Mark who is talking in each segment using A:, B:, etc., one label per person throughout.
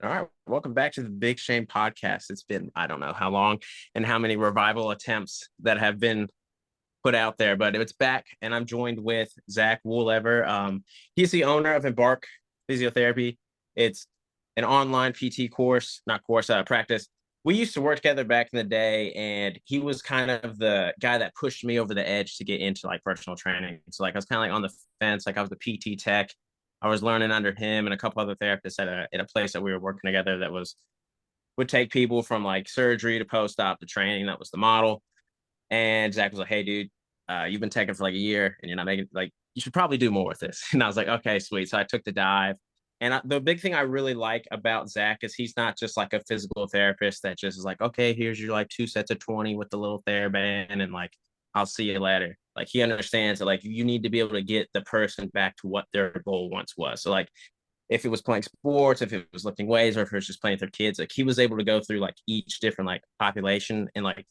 A: All right, welcome back to the BigSchoen podcast. It's been, I don't know how long and how many revival attempts that have been put out there, but it's back. And I'm joined with Zach Woolever. He's the owner of Embark Physiotherapy. It's an online PT course, not course, practice. We used to work together back in the day, and he was kind of the guy that pushed me over the edge to get into like personal training. So like I was kind of like on the fence, like I was the PT tech. I was learning under him and a couple other therapists at a place that we were working together that would take people from like surgery to post-op to training. That was the model. And Zach was like, "Hey, dude, you've been taking for like a year and you're not making like you should probably do more with this." And I was like, "Okay, sweet." So I took the dive. And the big thing I really like about Zach is he's not just like a physical therapist that just is like, "Okay, here's your like 2 sets of 20 with the little TheraBand and like I'll see you later." Like he understands that like you need to be able to get the person back to what their goal once was. So like if it was playing sports, if it was lifting weights, or if it was just playing with their kids, like he was able to go through like each different like population and like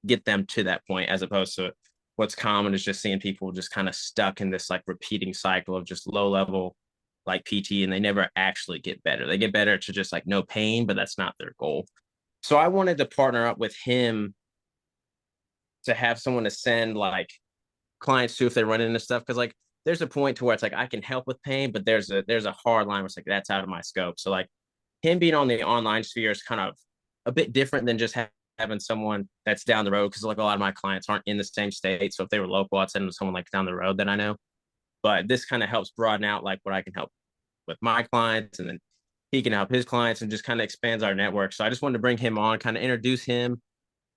A: get them to that point, as opposed to what's common is just seeing people just kind of stuck in this like repeating cycle of just low level like PT, and they never actually get better. They get better to just like no pain, but that's not their goal. So I wanted to partner up with him to have someone to send like clients to if they run into stuff, because like there's a point to where it's like I can help with pain, but there's a hard line where it's like that's out of my scope. So like him being on the online sphere is kind of a bit different than just having someone that's down the road, because like a lot of my clients aren't in the same state. So if they were local, I'd send them to someone like down the road that I know. But this kind of helps broaden out like what I can help with my clients, and then he can help his clients, and just kind of expands our network. So I just wanted to bring him on, kind of introduce him.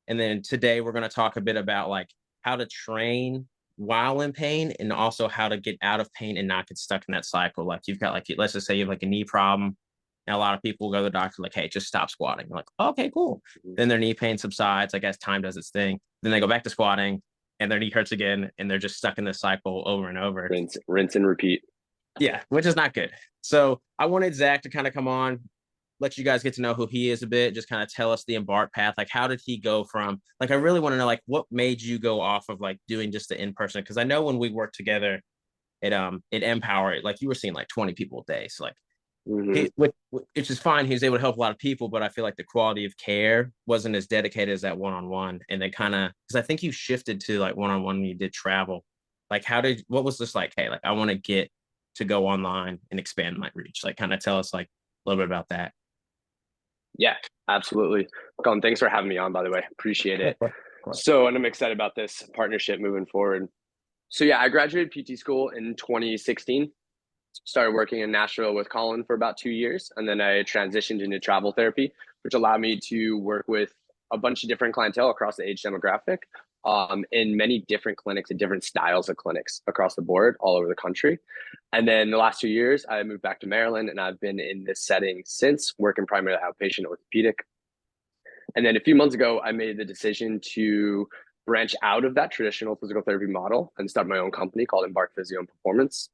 A: And then today we're going to talk a bit about like how to train while in pain, and also how to get out of pain and not get stuck in that cycle. Like you've got like, let's just say you have like a knee problem, and a lot of people go to the doctor like, "Hey, just stop squatting." I'm like, okay, cool. Then their knee pain subsides, I guess time does its thing. Then they go back to squatting and their knee hurts again, and they're just stuck in this cycle over and over.
B: Rinse and repeat.
A: Yeah, which is not good. So I wanted Zach to kind of come on, let you guys get to know who he is a bit, just kind of tell us the Embark path. Like, how did he go from, like, I really want to know, like, what made you go off of like doing just the in person? Because I know when we worked together at Empower, like you were seeing like 20 people a day. So like
B: Mm-hmm.
A: which is fine. He was able to help a lot of people, but I feel like the quality of care wasn't as dedicated as that one on one. And then kind of, because I think you shifted to like one on one when you did travel. Like, what was this like? Hey, like I want to get to go online and expand my reach. Like, kind of tell us like a little bit about that.
B: Yeah, absolutely. Colin, thanks for having me on, by the way. Appreciate
A: Yeah,
B: it.
A: of course.
B: So, and I'm excited about this partnership moving forward. So, yeah, I graduated PT school in 2016, started working in Nashville with Colin for about 2 years. And then I transitioned into travel therapy, which allowed me to work with a bunch of different clientele across the age demographic, in many different clinics and different styles of clinics across the board, all over the country. And then the last 2 years, I moved back to Maryland, and I've been in this setting since, working primarily outpatient orthopedic. And then a few months ago, I made the decision to branch out of that traditional physical therapy model and start my own company called Embark Physio and Performance.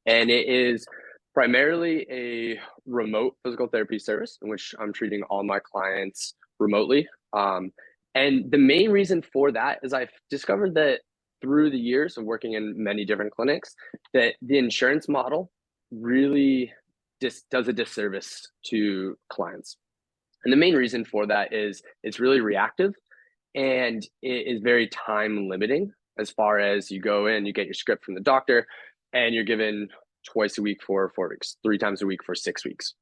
B: And it is primarily a remote physical therapy service in which I'm treating all my clients remotely. And the main reason for that is I've discovered that through the years of working in many different clinics, that the insurance model really just does a disservice to clients. And the main reason for that is it's really reactive, and it is very time limiting. As far as you go in, you get your script from the doctor, and you're given twice a week for 4 weeks, 3 times a week for 6 weeks.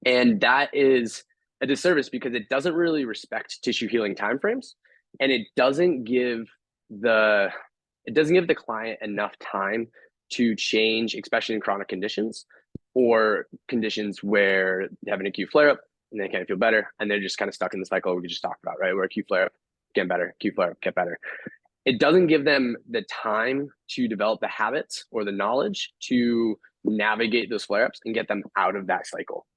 B: And that is a disservice because it doesn't really respect tissue healing timeframes, and the it doesn't give the client enough time to change, especially in chronic conditions or conditions where they have an acute flare up and they can't feel better, and they're just kind of stuck in the cycle we just talked about, right? Where acute flare up, get better, acute flare up, get better. It doesn't give them the time to develop the habits or the knowledge to navigate those flare ups and get them out of that cycle.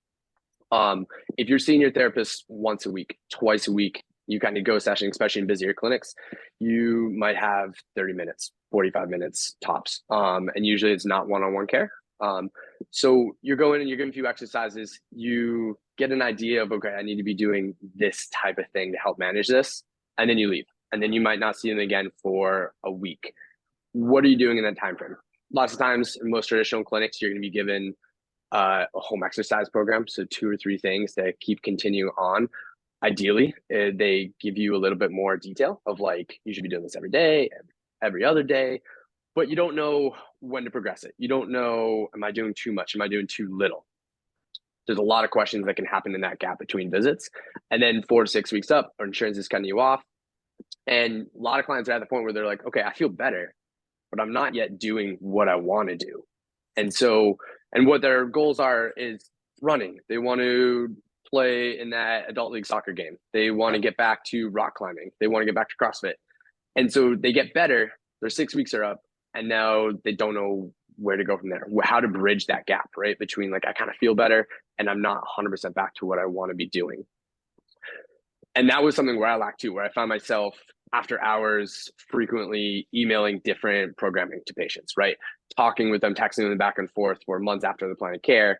B: If you're seeing your therapist once a week, twice a week, you kind of go session, especially in busier clinics, you might have 30 minutes, 45 minutes tops. And usually it's not one-on-one care. So you're going and you're giving a few exercises, you get an idea of, okay, I need to be doing this type of thing to help manage this. And then you leave. And then you might not see them again for a week. What are you doing in that time frame? Lots of times in most traditional clinics, you're going to be given a home exercise program. So 2 or 3 things that keep continuing on. Ideally, they give you a little bit more detail of like, you should be doing this every day, every other day, but you don't know when to progress it. You don't know, am I doing too much? Am I doing too little? There's a lot of questions that can happen in that gap between visits. And then 4 to 6 weeks up, our insurance is cutting you off. And a lot of clients are at the point where they're like, okay, I feel better, but I'm not yet doing what I want to do. And so, and what their goals are is running. They want to play in that adult league soccer game. They want to get back to rock climbing. They want to get back to CrossFit. And so they get better. Their 6 weeks are up, and now they don't know where to go from there, how to bridge that gap, right? Between like, I kind of feel better and I'm not 100% back to what I want to be doing. And that was something where I lacked too, where I found myself after hours frequently emailing different programming to patients, right? Talking with them, texting them back and forth for months after the plan of care,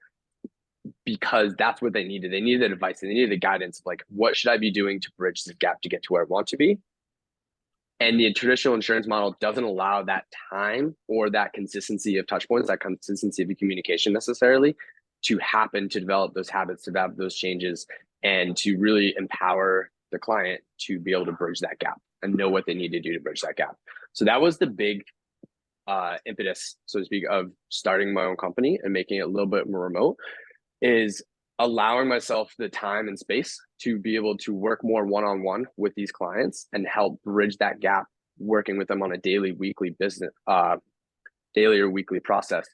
B: because that's what they needed. They needed advice. They needed the guidance of like, what should I be doing to bridge this gap to get to where I want to be? And the traditional insurance model doesn't allow that time or that consistency of touch points, that consistency of the communication necessarily to happen, to develop those habits, to develop those changes, and to really empower the client to be able to bridge that gap and know what they need to do to bridge that gap. So that was the big impetus, so to speak, of starting my own company and making it a little bit more remote, is allowing myself the time and space to be able to work more one-on-one with these clients and help bridge that gap, working with them on a daily, weekly business, daily or weekly process.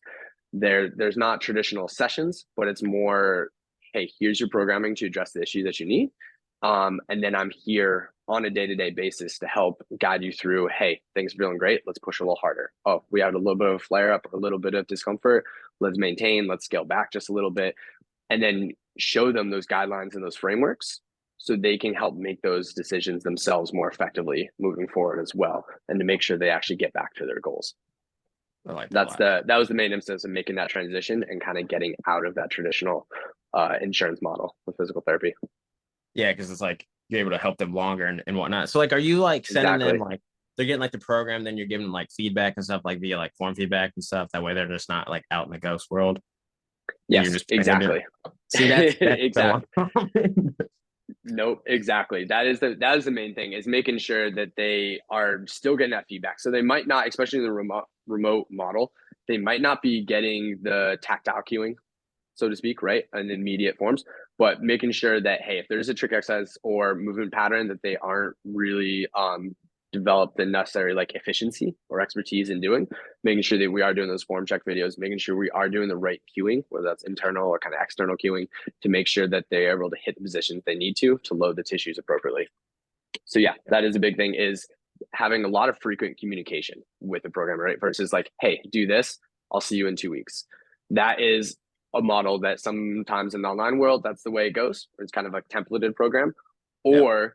B: There's not traditional sessions, but it's more, hey, here's your programming to address the issue that you need. And then I'm here on a day-to-day basis to help guide you through, hey, things are feeling great. Let's push a little harder. Oh, we had a little bit of a flare up, a little bit of discomfort. Let's maintain, let's scale back just a little bit. And then show them those guidelines and those frameworks so they can help make those decisions themselves more effectively moving forward as well, and to make sure they actually get back to their goals.
A: I like that.
B: That was the main instance of making that transition and kind of getting out of that traditional insurance model with physical therapy.
A: Yeah, because it's like you're able to help them longer and whatnot. So like, are you like sending them like they're getting like the program, then you're giving them like feedback and stuff like via like form feedback and stuff. That way they're just not like out in the ghost world.
B: Yes, exactly.
A: See, that's
B: exactly. Nope, exactly. That is the main thing, is making sure that they are still getting that feedback. So they might not, especially in the remote model, they might not be getting the tactile cueing, so to speak, right, in immediate forms, but making sure that, hey, if there's a trick exercise or movement pattern that they aren't really develop the necessary like efficiency or expertise in doing, making sure that we are doing those form check videos, making sure we are doing the right cueing, whether that's internal or kind of external cueing, to make sure that they're able to hit the positions they need to load the tissues appropriately. So yeah, that is a big thing, is having a lot of frequent communication with the programmer, right? Versus like, hey, do this, I'll see you in 2 weeks. That is a model that sometimes in the online world, that's the way it goes. It's kind of a templated program. Or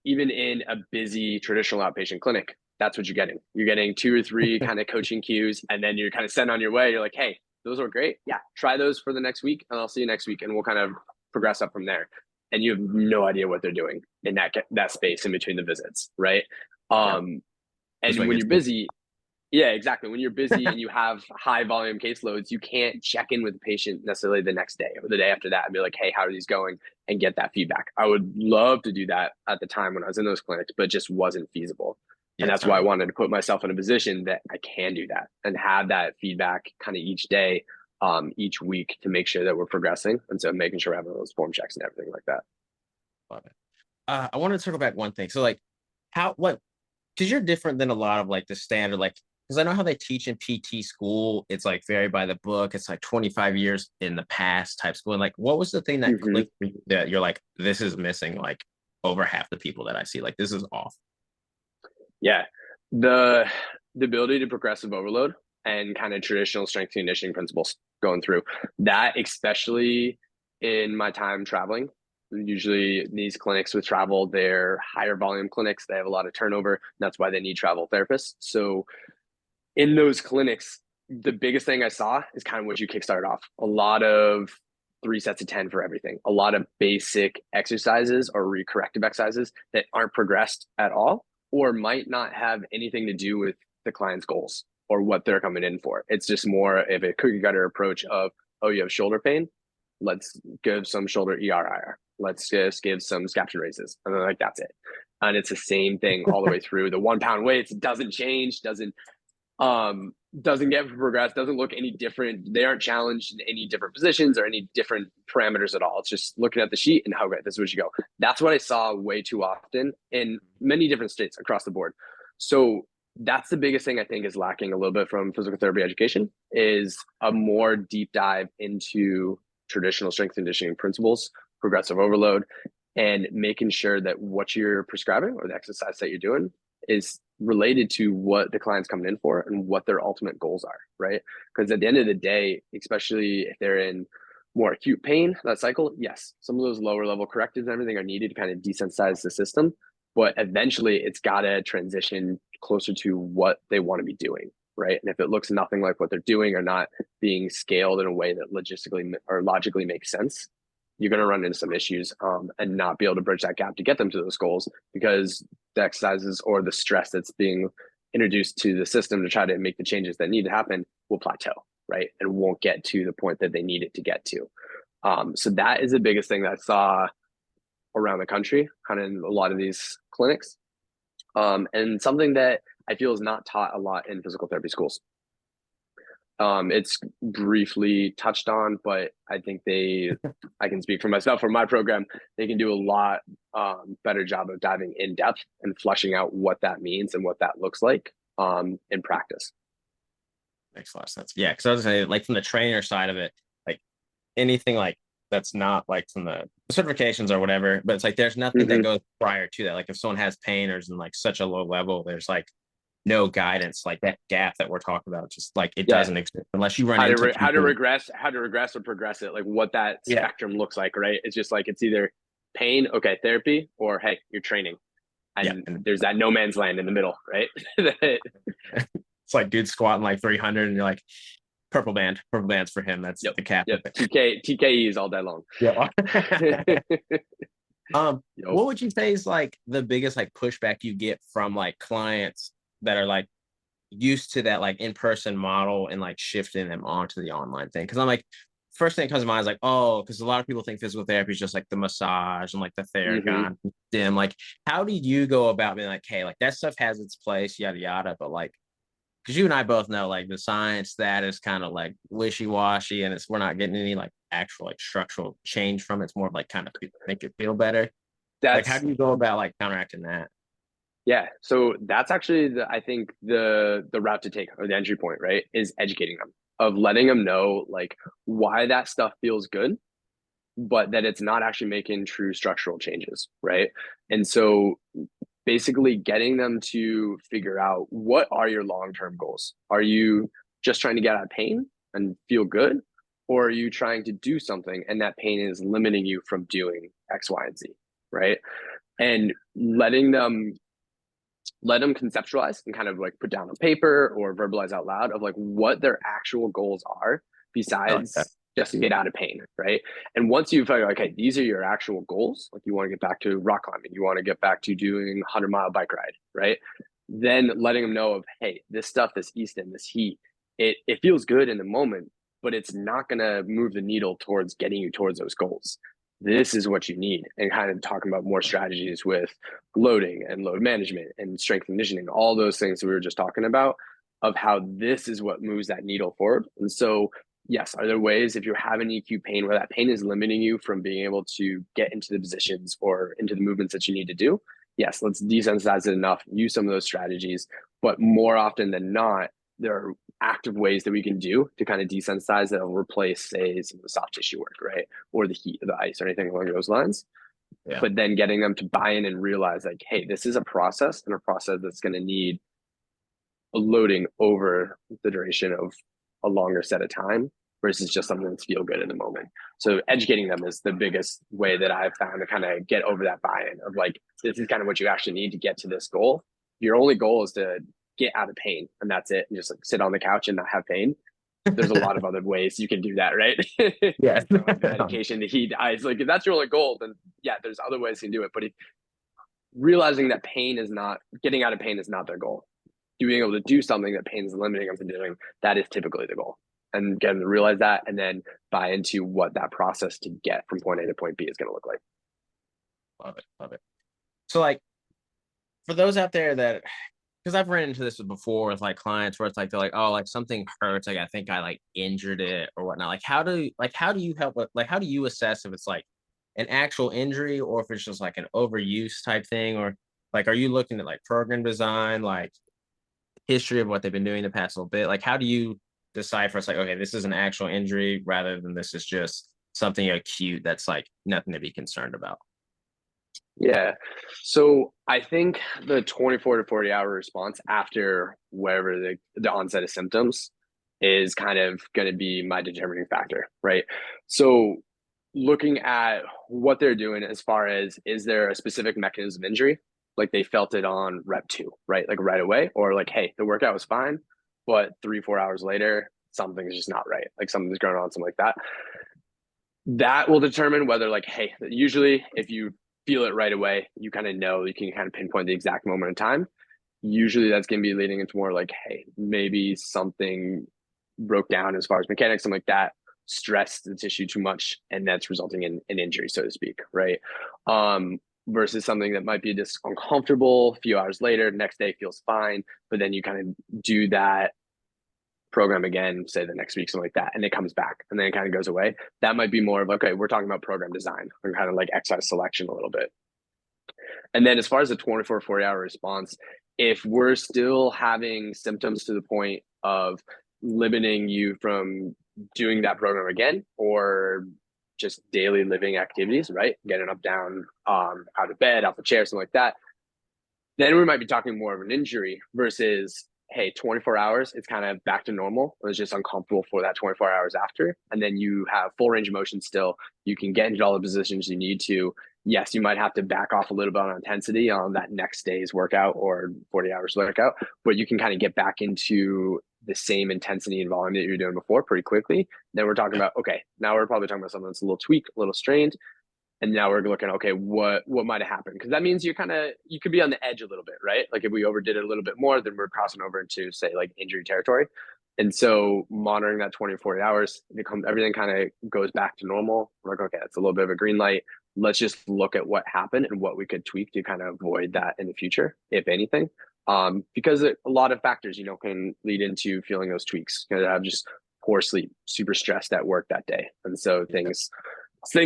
B: even in a busy traditional outpatient clinic, that's what you're getting. You're getting 2 or 3 kind of coaching cues, and then you're kind of sent on your way. You're like, hey, those were great. Yeah, try those for the next week, and I'll see you next week, and we'll kind of progress up from there. And you have no idea what they're doing in that space in between the visits, right? And when you're busy, yeah, exactly. When you're busy and you have high volume caseloads, you can't check in with the patient necessarily the next day or the day after that and be like, hey, how are these going? And get that feedback. I would love to do that at the time when I was in those clinics, but it just wasn't feasible. And that's why I wanted to put myself in a position that I can do that and have that feedback kind of each day, each week, to make sure that we're progressing. And so making sure we're having those form checks and everything like that.
A: Love it. I wanted to circle back one thing. So like because you're different than a lot of like the standard, like, because I know how they teach in PT school. It's like very by the book. It's like 25 years in the past type school. And like, what was the thing that clicked for you that you're like, this is missing like over half the people that I see? Like, this is off.
B: Yeah. The ability to progressive overload and kind of traditional strength conditioning principles going through that, especially in my time traveling. Usually these clinics with travel, they're higher volume clinics. They have a lot of turnover. That's why they need travel therapists. So in those clinics, the biggest thing I saw is kind of what you kickstarted off. A lot of 3 sets of 10 for everything. A lot of basic exercises or corrective exercises that aren't progressed at all, or might not have anything to do with the client's goals or what they're coming in for. It's just more of a cookie cutter approach of, Oh, you have shoulder pain? Let's give some shoulder ER/IR. Let's just give some scaption raises. And then like, that's it. And it's the same thing all the way through. The 1 pound weights doesn't change, doesn't get progressed, doesn't look any different. They aren't challenged in any different positions or any different parameters at all. It's just looking at the sheet and how great, this is what you go. That's what I saw way too often in many different states across the board. So that's the biggest thing I think is lacking a little bit from physical therapy education, is a more deep dive into traditional strength and conditioning principles, progressive overload, and making sure that what you're prescribing or the exercise that you're doing is related to what the client's coming in for and what their ultimate goals are, right? Because at the end of the day, especially if they're in more acute pain, that cycle, yes, some of those lower level correctives and everything are needed to kind of desensitize the system, but eventually it's got to transition closer to what they want to be doing, right? And if it looks nothing like what they're doing or not being scaled in a way that logistically or logically makes sense, you're going to run into some issues and not be able to bridge that gap to get them to those goals, because the exercises or the stress that's being introduced to the system to try to make the changes that need to happen will plateau, right? And won't get to the point that they need it to get to. So that is the biggest thing that I saw around the country, kind of in a lot of these clinics. And something that I feel is not taught a lot in physical therapy schools. It's briefly touched on, but I think I can speak for myself, for my program, they can do a lot better job of diving in depth and fleshing out what that means and what that looks like in practice.
A: Makes a lot of sense. Yeah, because I was saying, like from the trainer side of it, like anything like that's not like from the certifications or whatever, but it's like there's nothing that goes prior to that. Like if someone has pain or is in like such a low level, there's like no guidance, like that gap that we're talking about, just like it doesn't exist unless you run into
B: how to regress or progress it, like what that spectrum looks like, right? It's just like, it's either pain, okay, therapy, or hey, you're training. And there's that no man's land in the middle, right?
A: It's like dude squatting like 300 and you're like, purple band's for him. That's the cap.
B: TKEs all day long.
A: Yeah. What would you say is like the biggest like pushback you get from like clients that are like used to that like in-person model and like shifting them onto the online thing? Because I'm like, first thing that comes to mind is like, oh, because a lot of people think physical therapy is just like the massage and like the Theragun dim. Like, how do you go about being like, hey, like that stuff has its place, yada yada, but like, because you and I both know like the science that is kind of like wishy-washy, and we're not getting any like actual like structural change from it. It's more of like kind of make it feel better. Like, how do you go about like counteracting that?
B: Yeah, so that's actually I think the route to take, or the entry point, right, is educating them, of letting them know like why that stuff feels good, but that it's not actually making true structural changes, right? And so basically getting them to figure out, what are your long-term goals? Are you just trying to get out of pain and feel good? Or are you trying to do something and that pain is limiting you from doing X, Y, and Z, right? And let them conceptualize and kind of like put down on paper or verbalize out loud of like what their actual goals are, besides just to get out of pain, right? And once you figure, okay, these are your actual goals, like you want to get back to rock climbing, you want to get back to doing 100-mile bike ride, right? Then letting them know of, hey, this stuff, this Easton, this heat, it feels good in the moment, but it's not going to move the needle towards getting you towards those goals. This is what you need, and kind of talking about more strategies with loading and load management and strength conditioning, all those things that we were just talking about, of how this is what moves that needle forward. And so, yes, are there ways, if you're having acute pain where that pain is limiting you from being able to get into the positions or into the movements that you need to do? Yes, let's desensitize it enough, use some of those strategies. But more often than not, there are active ways that we can do to kind of desensitize that will replace, say, some of the soft tissue work, right? Or the heat of the ice or anything along those lines. Yeah. But then getting them to buy in and realize like, hey, this is a process, and a process that's going to need a loading over the duration of a longer set of time versus just something that's feel good in the moment. So educating them is the biggest way that I've found to kind of get over that buy-in of like, this is kind of what you actually need to get to this goal. Your only goal is to get out of pain, and that's it, and just like sit on the couch and not have pain. There's a lot of other ways you can do that, right?
A: Yeah.
B: Medication, the heat, the ice. Like if that's your only goal, then yeah, there's other ways you can do it. But realizing that pain is not, getting out of pain is not their goal. Being able to do something that pain is limiting them from doing, that is typically the goal. and get them to realize that, and then buy into what that process to get from point A to point B is going to look like.
A: Love it. Love it. So like for those out there that, because I've ran into this before with like clients where it's like they're like, oh, like something hurts, like I think I like injured it or whatnot. How do you help with, like how do you assess if it's like an actual injury or if it's just like an overuse type thing? Or like are you looking at like program design, like history of what they've been doing the past little bit? Like how do you decipher it's like, okay, this is an actual injury rather than this is just something acute that's like nothing to be concerned about?
B: Yeah. So I think the 24 to 40-hour response after wherever the onset of symptoms is kind of going to be my determining factor, right? So looking at what they're doing as far as, is there a specific mechanism of injury? Like they felt it on rep two, right? Like right away, or like, hey, the workout was fine, but 3, 4 hours later, something's just not right. Like something's going on, something like that. That will determine whether, like, hey, usually if you feel it right away, you kind of know, you can kind of pinpoint the exact moment in time. Usually that's going to be leading into more like, hey, maybe something broke down as far as mechanics, something like that, stressed the tissue too much, and that's resulting in an injury, so to speak, right? Versus something that might be just uncomfortable a few hours later, next day feels fine, but then you kind of do that program again, say the next week, something like that, and it comes back and then it kind of goes away. That might be more of, okay, we're talking about program design and kind of like exercise selection a little bit. And then as far as the 24, 40-hour response, if we're still having symptoms to the point of limiting you from doing that program again, or just daily living activities, right? Getting up, down, out of bed, out the chair, something like that, then we might be talking more of an injury versus, hey, 24 hours, it's kind of back to normal. It's just uncomfortable for that 24 hours after. And then you have full range of motion still. You can get into all the positions you need to. Yes, you might have to back off a little bit on intensity on that next day's workout or 40 hours workout, but you can kind of get back into the same intensity and volume that you were doing before pretty quickly. Then we're talking about, okay, now we're probably talking about something that's a little tweaked, a little strained, and now we're looking, okay, what might have happened? Because that means you could be on the edge a little bit, right? Like if we overdid it a little bit more, then we're crossing over into, say, like injury territory. And so monitoring that 24 hours, everything kind of goes back to normal. We're like, okay, that's a little bit of a green light. Let's just look at what happened and what we could tweak to kind of avoid that in the future, if anything. Because a lot of factors, can lead into feeling those tweaks. You have just poor sleep, super stressed at work that day. And so things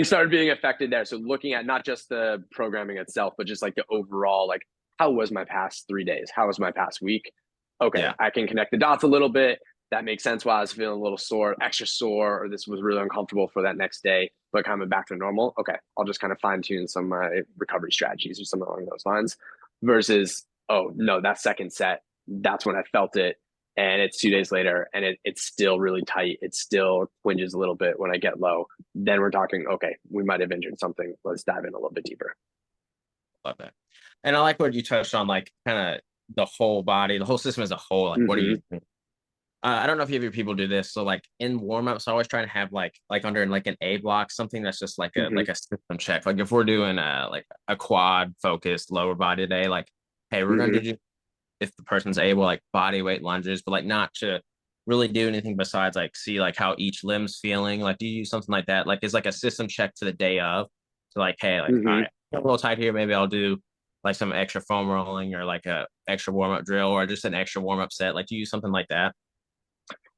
B: started being affected there. So looking at not just the programming itself, but just like the overall, like, how was my past 3 days? How was my past week? Okay,
A: Yeah.
B: I can connect the dots a little bit. That makes sense why I was feeling a little sore, extra sore, or this was really uncomfortable for that next day, but coming back to normal. Okay, I'll just kind of fine tune some of my recovery strategies or something along those lines versus, oh, no, that second set, that's when I felt it, and it's 2 days later and it's still really tight. It still twinges a little bit when I get low. Then we're talking, okay, we might have injured something. Let's dive in a little bit deeper.
A: Love that. And I like what you touched on, like kind of the whole body, the whole system as a whole. Like, what do
B: Mm-hmm.
A: you think? I don't know if you have your people do this. So like in warm-ups, I always try to have like under like an A block, something that's just like a
B: Mm-hmm.
A: system check. Like if we're doing like a quad focused lower body day, like, hey, we're gonna
B: Mm-hmm.
A: do, if the person's able, like body weight lunges, but like not to really do anything besides like see like how each limb's feeling. Like do you use something like that? Like it's like a system check to the day of. So like, hey, like, all
B: Mm-hmm.
A: right, I'm a little tight here. Maybe I'll do like some extra foam rolling or like a extra warm-up drill or just an extra warm-up set. Like do you use something like that?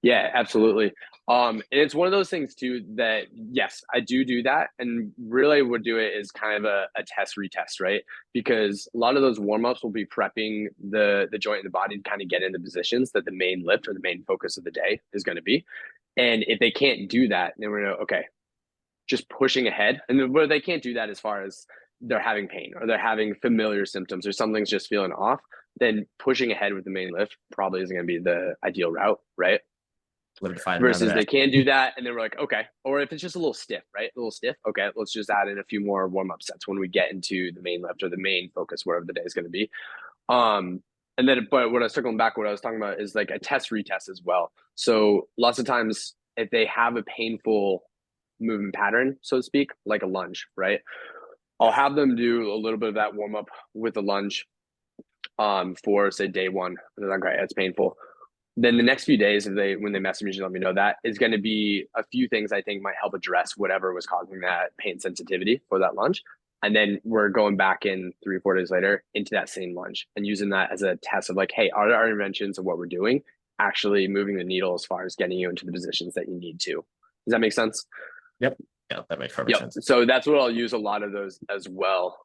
B: Yeah, absolutely. And it's one of those things too that, yes, I do that, and really would do it is kind of a test retest, right? Because a lot of those warm ups will be prepping the joint and the body to kind of get into positions that the main lift or the main focus of the day is going to be. And if they can't do that, then we're gonna, okay, just pushing ahead, and where they can't do that as far as they're having pain or they're having familiar symptoms or something's just feeling off, then pushing ahead with the main lift probably isn't going to be the ideal route, right?
A: Live to fight another
B: Versus
A: day.
B: they can do that and then we're like, okay, or if it's just a little stiff, right, a little stiff, okay, let's just add in a few more warm-up sets when we get into the main lift or the main focus, wherever the day is going to be. um and then, but what I was circling back, what I was talking about is like a test retest as well. So lots of times if they have a painful movement pattern, so to speak, like a lunge, right, I'll have them do a little bit of that warm-up with the lunge for, say, day one, and they're like, okay, it's painful, Then the next few days, when they message me to let me know, that is going to be a few things I think might help address whatever was causing that pain sensitivity for that lunge. And then we're going back in 3 or 4 days later into that same lunge and using that as a test of like, hey, are our interventions of what we're doing actually moving the needle as far as getting you into the positions that you need to? Does that make sense?
A: Yep. Yeah, that makes perfect
B: Yep.
A: sense.
B: So that's what I'll use a lot of those as well,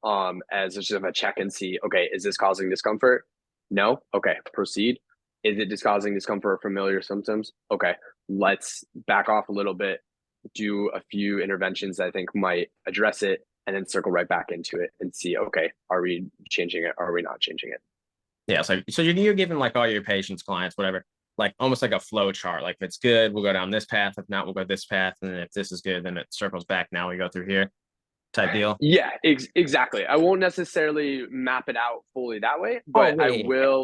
B: as just a check and see, okay, is this causing discomfort? No. Okay, proceed. Is it just causing discomfort or familiar symptoms? Okay, let's back off a little bit, do a few interventions that I think might address it, and then circle right back into it and see, okay, are we changing it? Are we not changing it?
A: Yeah. So you're giving like all your patients, clients, whatever, like almost like a flow chart. Like if it's good, we'll go down this path. If not, we'll go this path. And then if this is good, then it circles back. Now we go through here type deal.
B: Yeah, exactly. I won't necessarily map it out fully that way,
A: Oh,
B: but
A: yeah.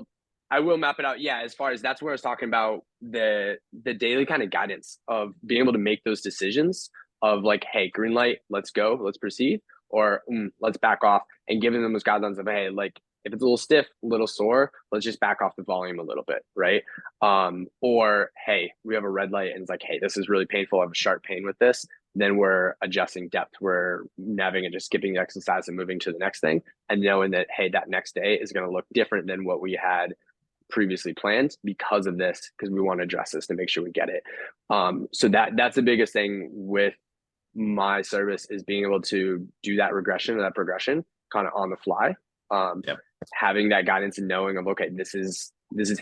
B: I will map it out. Yeah, as far as that's where I was talking about the daily kind of guidance of being able to make those decisions of like, hey, green light, let's go, let's proceed, or let's back off, and giving them those guidelines of hey, like if it's a little stiff, a little sore, let's just back off the volume a little bit, right? Or hey, we have a red light and it's like, hey, this is really painful. I have a sharp pain with this. Then we're adjusting depth. We're navigating and just skipping the exercise and moving to the next thing, and knowing that hey, that next day is going to look different than what we had previously planned because of this, because we want to address this to make sure we get it. So that's the biggest thing with my service is being able to do that regression or that progression kind of on the fly. Um,
A: Yep.
B: Having that guidance and knowing of okay, this is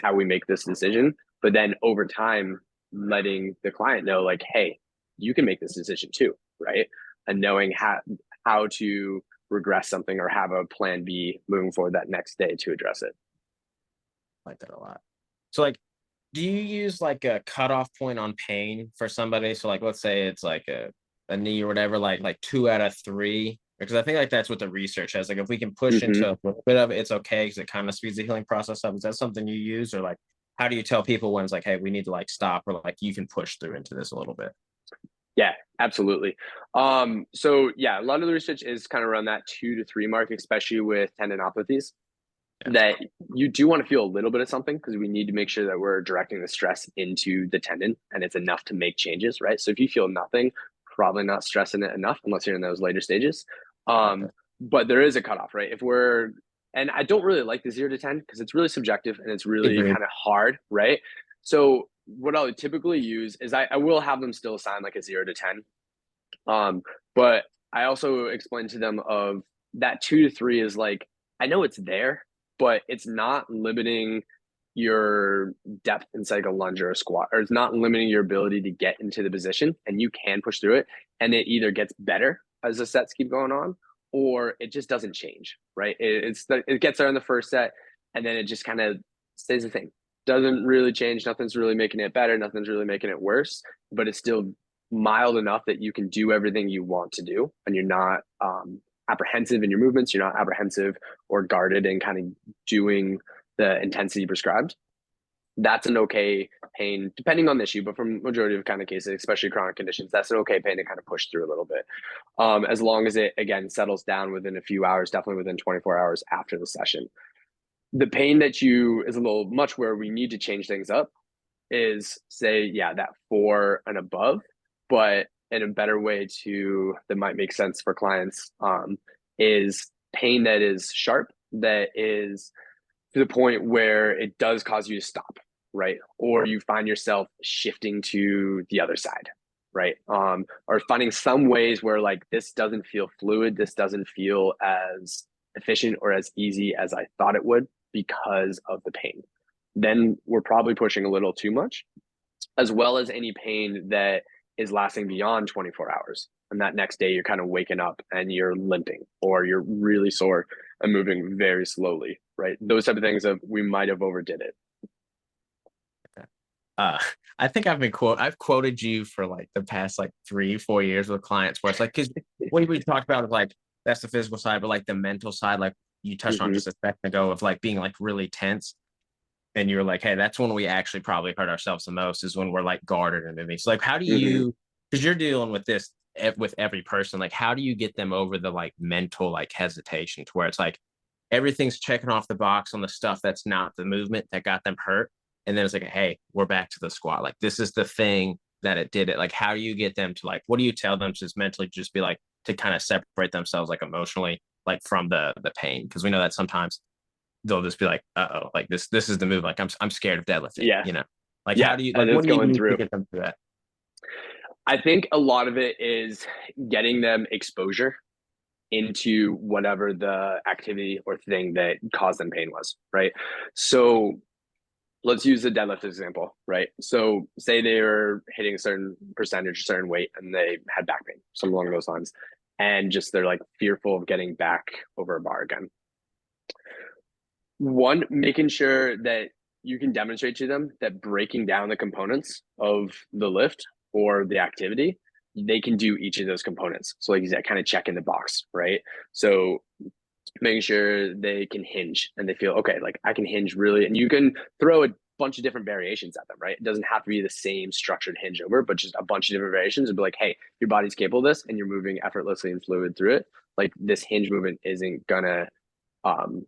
B: how we make this decision, but then over time letting the client know like hey, you can make this decision too, right? And knowing how to regress something or have a plan B moving forward that next day to address it.
A: I like that a lot. So like, do you use like a cutoff point on pain for somebody? So like, let's say it's like a knee or whatever, like 2 out of 3, because I think like that's what the research has. Like if we can push
B: Mm-hmm.
A: into a little bit of it, it's okay because it kind of speeds the healing process up. Is that something you use, or like how do you tell people when it's like, hey, we need to like stop, or like you can push through into this a little bit?
B: Yeah, absolutely. So yeah, a lot of the research is kind of around that 2 to 3 mark, especially with tendinopathies.
A: Yeah.
B: That you do want to feel a little bit of something because we need to make sure that we're directing the stress into the tendon and it's enough to make changes, right? So if you feel nothing, probably not stressing it enough unless you're in those later stages.
A: Like
B: Um,
A: that.
B: but there is a cutoff, right? If we're and I don't really like the 0 to 10 because it's really subjective and it's really
A: Agreed.
B: kind of hard, right? So what I would typically use is I will have them still assign like a 0 to 10. Um, but I also explain to them of that 2 to 3 is like, I know it's there, but it's not limiting your depth inside like a lunge or a squat, or it's not limiting your ability to get into the position and you can push through it. And it either gets better as the sets keep going on, or it just doesn't change, right? It gets there in the first set and then it just kind of stays the same. Doesn't really change. Nothing's really making it better. Nothing's really making it worse, but it's still mild enough that you can do everything you want to do and you're not apprehensive in your movements, you're not apprehensive or guarded and kind of doing the intensity prescribed. That's an okay pain depending on the issue, but for majority of kind of cases, especially chronic conditions, that's an okay pain to kind of push through a little bit, as long as it again settles down within a few hours, definitely within 24 hours after the session. The pain that you is a little much where we need to change things up is say, yeah, that 4 and above, but in a better way to that might make sense for clients, is pain that is sharp, that is to the point where it does cause you to stop, right? Or you find yourself shifting to the other side, right? Or finding some ways where like this doesn't feel fluid, this doesn't feel as efficient or as easy as I thought it would because of the pain. Then we're probably pushing a little too much, as well as any pain that is lasting beyond 24 hours. And that next day, you're kind of waking up and you're limping or you're really sore and moving very slowly, right? Those type of things of we might have overdid it.
A: Uh, I think I've quoted you for like the past like 3, 4 years with clients where it's like, because what we talked about is like, that's the physical side, but like the mental side, like you touched on
B: Mm-hmm.
A: just a second ago of like being like really tense. And you're like, hey, that's when we actually probably hurt ourselves the most is when we're like guarded and moving. So like, how do
B: Mm-hmm.
A: you, because you're dealing with this with every person, like how do you get them over the like mental like hesitation to where it's like everything's checking off the box on the stuff that's not the movement that got them hurt, and then it's like, hey, we're back to the squat. Like this is the thing that it did it. Like how do you get them to like, what do you tell them to just mentally just be like, to kind of separate themselves like emotionally, like from the pain? Because we know that sometimes they'll just be like, uh-oh, like this is the move. Like I'm scared of deadlifting,
B: Yeah.
A: you know? Like
B: Yeah.
A: how do you,
B: And
A: like, what
B: it's
A: do you
B: going
A: do to
B: through.
A: get them through that?
B: I think a lot of it is getting them exposure into whatever the activity or thing that caused them pain was, right? So let's use the deadlift example, right? So say they were hitting a certain percentage, a certain weight, and they had back pain, something along those lines. And just they're like fearful of getting back over a bar again. One, making sure that you can demonstrate to them that breaking down the components of the lift or the activity, they can do each of those components. So like you said, kind of check in the box, right? So making sure they can hinge and they feel, okay, like I can hinge really, and you can throw a bunch of different variations at them, right? It doesn't have to be the same structured hinge over, but just a bunch of different variations and be like, hey, your body's capable of this and you're moving effortlessly and fluid through it. Like this hinge movement um,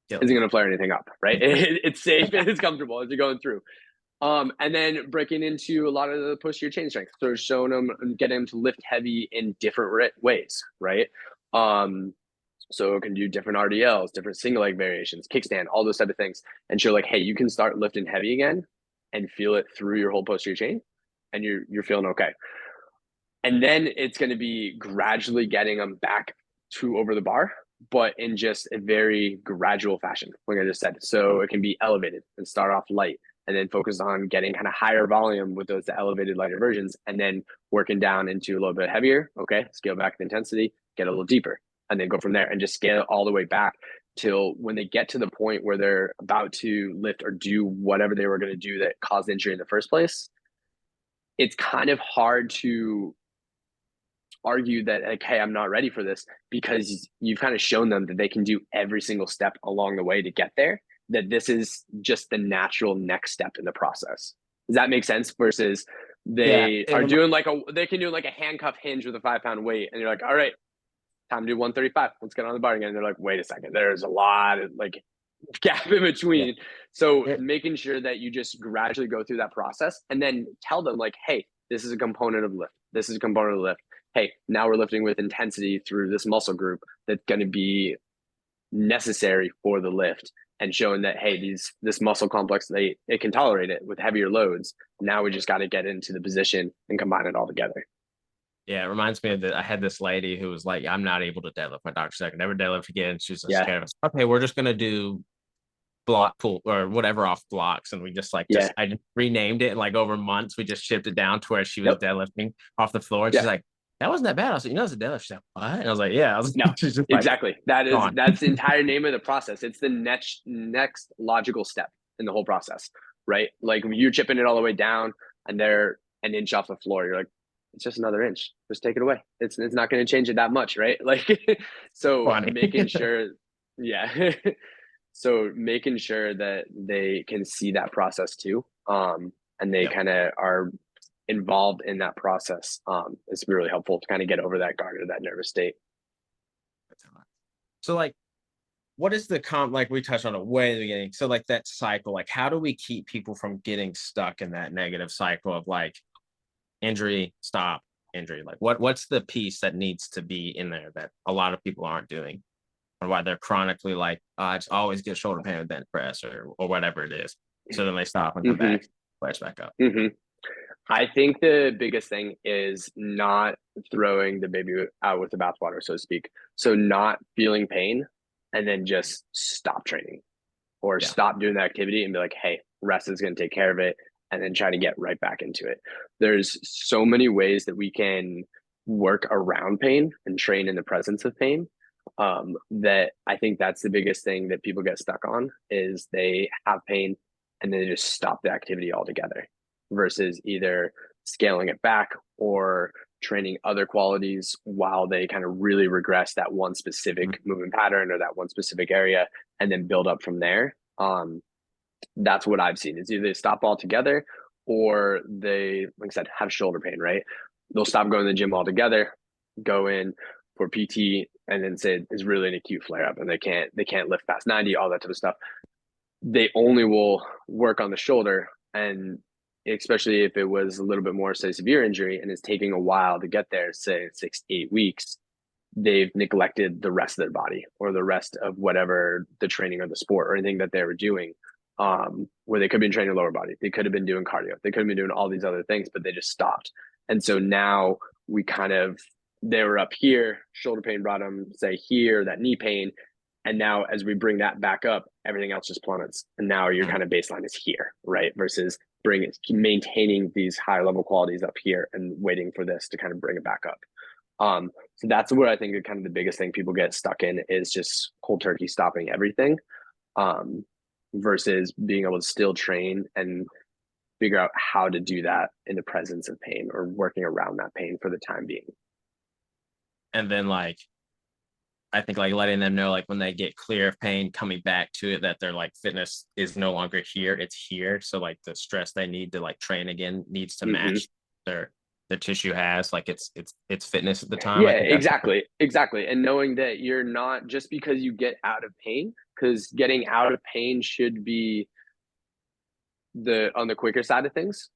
B: isn't gonna flare anything up, right? It's safe and it's comfortable as you're going through. And then breaking into a lot of the posterior chain strength. So showing them and getting them to lift heavy in different ways, right? So it can do different RDLs, different single leg variations, kickstand, all those type of things, and show like, hey, you can start lifting heavy again and feel it through your whole posterior chain, and you're feeling okay. And then it's going to be gradually getting them back to over the bar, but in just a very gradual fashion, like I just said. So it can be elevated and start off light and then focus on getting kind of higher volume with those elevated lighter versions and then working down into a little bit heavier. Okay, scale back the intensity, get a little deeper, and then go from there and just scale all the way back till when they get to the point where they're about to lift or do whatever they were going to do that caused injury in the first place. It's kind of hard to argue that like, hey, I'm not ready for this, because you've kind of shown them that they can do every single step along the way to get there, that this is just the natural next step in the process. Does that make sense? Versus
A: Yeah.
B: they are doing they can do like a handcuff hinge with a 5-pound weight and you're like, all right, time to do 135, let's get on the bar again. And they're like, wait a second, there's a lot of like gap in between. So making sure that you just gradually go through that process and then tell them like, hey, this is a component of lift, this is a component of lift. Hey, now we're lifting with intensity through this muscle group that's going to be necessary for the lift, and showing that, hey, this muscle complex, it can tolerate it with heavier loads. Now we just got to get into the position and combine it all together.
A: Yeah, it reminds me of that. I had this lady who was like, I'm not able to deadlift. My doctor said I could never deadlift again. She's just scared of us. Okay, we're just gonna do block pull or whatever off blocks. And we just I just renamed it, and like over months we just shipped it down to where she was deadlifting off the floor. And she's like, that wasn't that bad. I was like, it's a deadlift. She's like, what? And I was like, yeah. I was
B: no,
A: she's just
B: exactly.
A: Like,
B: that's the entire name of the process. It's the next logical step in the whole process, right? Like when you're chipping it all the way down and they're an inch off the floor, you're like, it's just another inch. Just take it away. It's not going to change it that much, right? Like, so making sure, so making sure that they can see that process too, and they kind of are involved in that process. It's really helpful to kind of get over that guard or that nervous state.
A: So like, what is the like we touched on it way in the beginning. So like that cycle, like how do we keep people from getting stuck in that negative cycle of like injury, stop, injury? Like what's the piece that needs to be in there that a lot of people aren't doing, or why they're chronically like, I just always get shoulder pain with bench press or whatever it is. So then they stop and come back, flash back up.
B: I think the biggest thing is not throwing the baby out with the bathwater, so to speak. So not feeling pain and then just stop training or stop doing the activity and be like, hey, rest is going to take care of it, and then try to get right back into it. There's so many ways that we can work around pain and train in the presence of pain, that I think that's the biggest thing that people get stuck on, is they have pain and then they just stop the activity altogether, versus either scaling it back or training other qualities while they kind of really regress that one specific movement pattern or that one specific area, and then build up from there. That's what I've seen, is either they stop altogether or they, like I said, have shoulder pain, right? They'll stop going to the gym altogether, go in for PT, and then say it's really an acute flare up and they can't lift past 90, all that type of stuff. they only will work on the shoulder. And especially if it was a little bit more, say, severe injury and it's taking a while to get there, say 6 to 8 weeks, they've neglected the rest of their body or the rest of whatever the training or the sport or anything that they were doing. Where they could have been training lower body, they could have been doing cardio, they could have been doing all these other things, but they just stopped. And so now we kind of, they were up here, shoulder pain brought them, say here, that knee pain. And now as we bring that back up, everything else just plummets. And now your kind of baseline is here, right? Versus maintaining these high level qualities up here and waiting for this to kind of bring it back up. So that's what I think kind of the biggest thing people get stuck in is just cold turkey stopping everything, versus being able to still train and figure out how to do that in the presence of pain or working around that pain for the time being.
A: And then like, I think like letting them know like when they get clear of pain, coming back to it, that their like fitness is no longer here, it's here. So like the stress they need to like train again needs to match their the tissue has, like it's fitness at the time.
B: Yeah,
A: I think that's
B: exactly. And knowing that you're not just because you get out of pain, because getting out of pain should be the on the quicker side of things.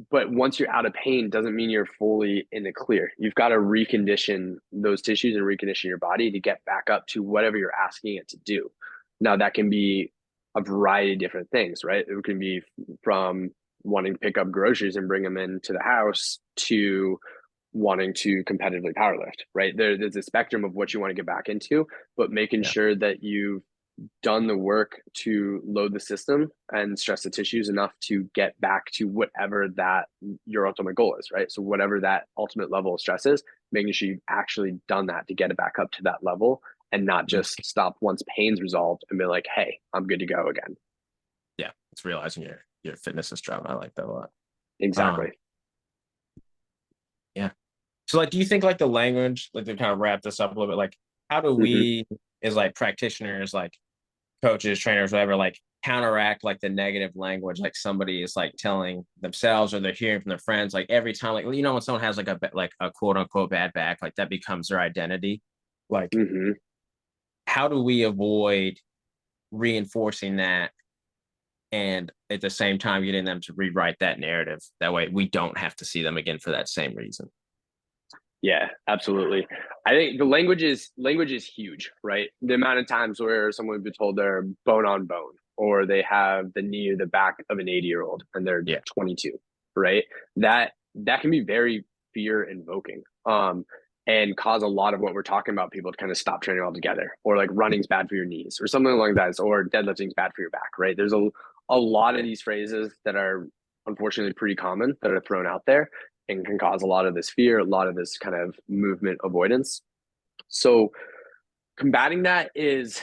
B: But once you're out of pain doesn't mean you're fully in the clear. You've got to recondition those tissues and recondition your body to get back up to whatever you're asking it to do. Now that can be a variety of different things, right? It can be from wanting to pick up groceries and bring them into the house to wanting to competitively powerlift, right? There's a spectrum of what you want to get back into, but making sure that you've done the work to load the system and stress the tissues enough to get back to whatever that your ultimate goal is, right? So whatever that ultimate level of stress is, making sure you've actually done that to get it back up to that level and not just stop once pain's resolved and be like, hey, I'm good to go again.
A: Yeah, it's realizing your fitness is strong. I like that a lot.
B: Exactly.
A: Yeah. So like, do you think like the language, like to kind of wrap this up a little bit, like how do we as like practitioners, like coaches, trainers, whatever, like counteract like the negative language, like somebody is like telling themselves or they're hearing from their friends, like every time, like, you know, when someone has like a quote unquote bad back, like that becomes their identity. Like, how do we avoid reinforcing that and at the same time getting them to rewrite that narrative? That way we don't have to see them again for that same reason.
B: Yeah, absolutely. I think the language is huge, right? The amount of times where someone would be told they're bone on bone, or they have the knee or the back of an 80-year-old and they're 22, right? That can be very fear invoking. And cause a lot of what we're talking about people to kind of stop training altogether, or like running's bad for your knees or something along that, or deadlifting's bad for your back, right? There's a lot of these phrases that are unfortunately pretty common that are thrown out there and can cause a lot of this fear, a lot of this kind of movement avoidance. So combating that is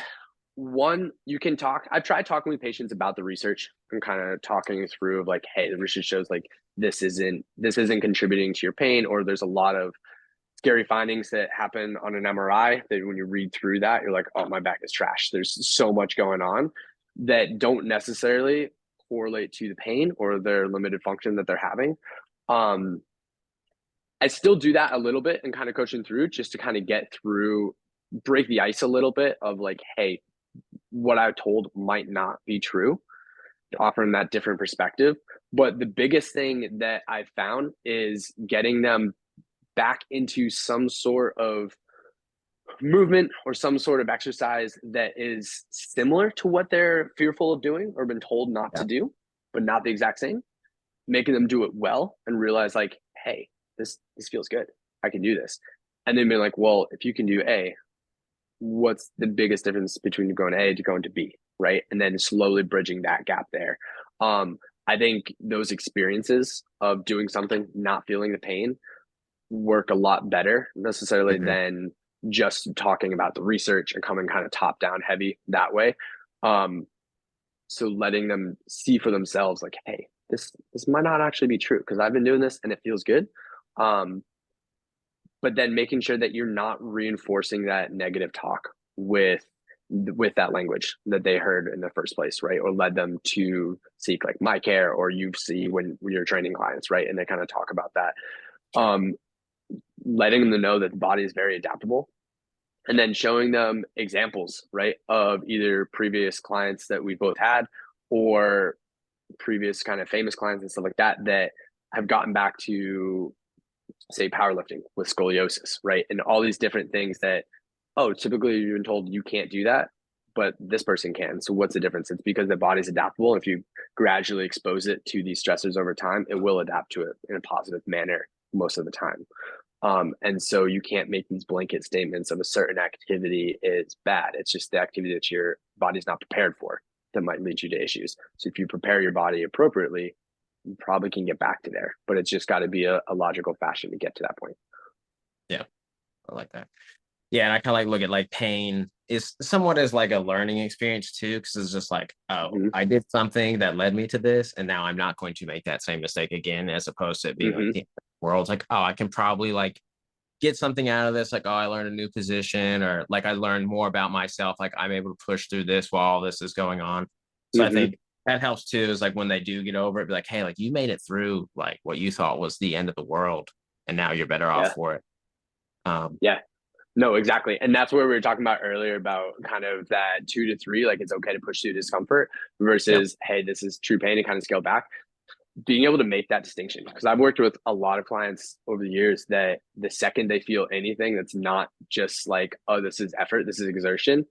B: one, you can talk. I've tried talking with patients about the research and kind of talking through of like, hey, the research shows like this isn't contributing to your pain, or there's a lot of scary findings that happen on an MRI that when you read through that, you're like, oh, my back is trash. There's so much going on that don't necessarily correlate to the pain or their limited function that they're having. I still do that a little bit and kind of coaching through just to kind of get through, break the ice a little bit of like, hey, what I told might not be true, offering that different perspective. But the biggest thing that I've found is getting them back into some sort of movement or some sort of exercise that is similar to what they're fearful of doing or been told not to do, but not the exact same, making them do it well and realize like, hey, this feels good. I can do this. And then be like, well, if you can do A, what's the biggest difference between going to A to going to B, right? And then slowly bridging that gap there. I think those experiences of doing something, not feeling the pain, work a lot better necessarily than just talking about the research and coming kind of top down heavy that way. So letting them see for themselves, like, hey, this might not actually be true because I've been doing this and it feels good. But then making sure that you're not reinforcing that negative talk with that language that they heard in the first place, right? Or led them to seek like my care, or you see when you're training clients, right? And they kind of talk about that. Letting them know that the body is very adaptable and then showing them examples, right, of either previous clients that we both had or previous kind of famous clients and stuff like that that have gotten back to, say, powerlifting with scoliosis, right? And all these different things that, oh, typically you've been told you can't do that, but this person can. So what's the difference? It's because the body's adaptable. If you gradually expose it to these stressors over time, it will adapt to it in a positive manner most of the time. And so you can't make these blanket statements of a certain activity is bad. It's just the activity that your body's not prepared for that might lead you to issues. So if you prepare your body appropriately, you probably can get back to there, but it's just got to be a logical fashion to get to that point.
A: Yeah, I like that. Yeah, and I kind of like look at like pain is somewhat as like a learning experience too, because it's just like, oh,
B: Mm-hmm.
A: I did something that led me to this, and now I'm not going to make that same mistake again, as opposed to it being like
B: Mm-hmm.
A: the world's like, oh, I can probably like get something out of this, like, oh, I learned a new position, or like I learned more about myself, like I'm able to push through this while all this is going on. So I
B: Mm-hmm.
A: think that helps too, is like when they do get over it, be like, hey, like you made it through like what you thought was the end of the world, and now you're better off
B: Yeah.
A: for it. Um,
B: Yeah. No, exactly. And that's where we were talking about earlier about kind of that 2 to 3, like it's okay to push through discomfort
A: yep.
B: versus, hey, this is true pain and kind of scale back. Being able to make that distinction. Because I've worked with a lot of clients over the years that the second they feel anything that's not just like, oh, this is effort, this is exertion,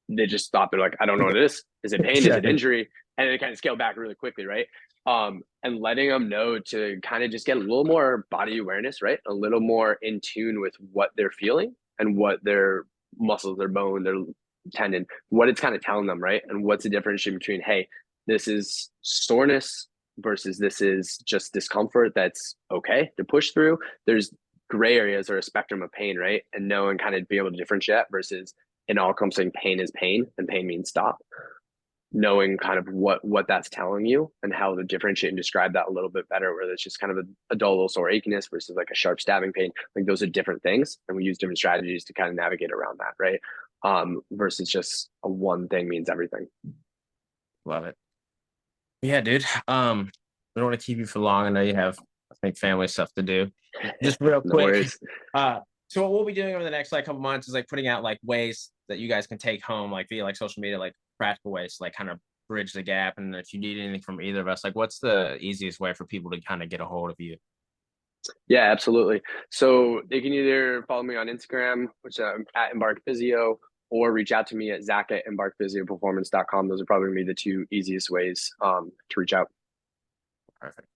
B: they just stop. They're like, I don't know what it is. Is it pain? Is
A: Yeah,
B: it injury? And they kind of scale back really quickly, right? And letting them know to kind of just get a little more body awareness, right? A little more in tune with what they're feeling and what their muscles, their bone, their tendon, what it's kind of telling them, right? And what's the difference between, hey, this is soreness versus this is just discomfort that's okay to push through. There's gray areas or a spectrum of pain, right? And know and kind of be able to differentiate versus an all-encompassing pain is pain and pain means stop. Knowing kind of what that's telling you and how to differentiate and describe that a little bit better, whether it's just kind of a dull little sore achiness versus like a sharp stabbing pain. Like those are different things, and we use different strategies to kind of navigate around that, right? Versus just a one thing means everything.
A: love it. Yeah, dude. I don't want to keep you for long. I know you have, I think, family stuff to do. Just real
B: No
A: quick.
B: worries.
A: So what we'll be doing over the next like couple months is like putting out like ways that you guys can take home, like via like social media, like practical ways to like kind of bridge the gap. And if you need anything from either of us, like what's the easiest way for people to kind of get a hold of you?
B: Yeah, absolutely. So they can either follow me on Instagram, which at Embark Physio, or reach out to me at Zach at embarkphysioperformance.com. Those are probably gonna be the two easiest ways to reach out.
A: Perfect.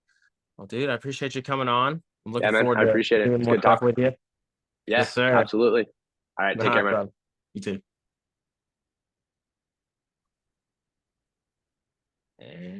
A: Well, dude, I appreciate you coming on. I'm
B: Yeah,
A: looking
B: man.
A: forward
B: I
A: to
B: appreciate it.
A: doing
B: It's
A: more
B: good
A: stuff
B: talk.
A: with you.
B: Yeah,
A: Yes, sir.
B: absolutely. All right.
A: All
B: Take care,
A: right,
B: man.
A: brother. You too. And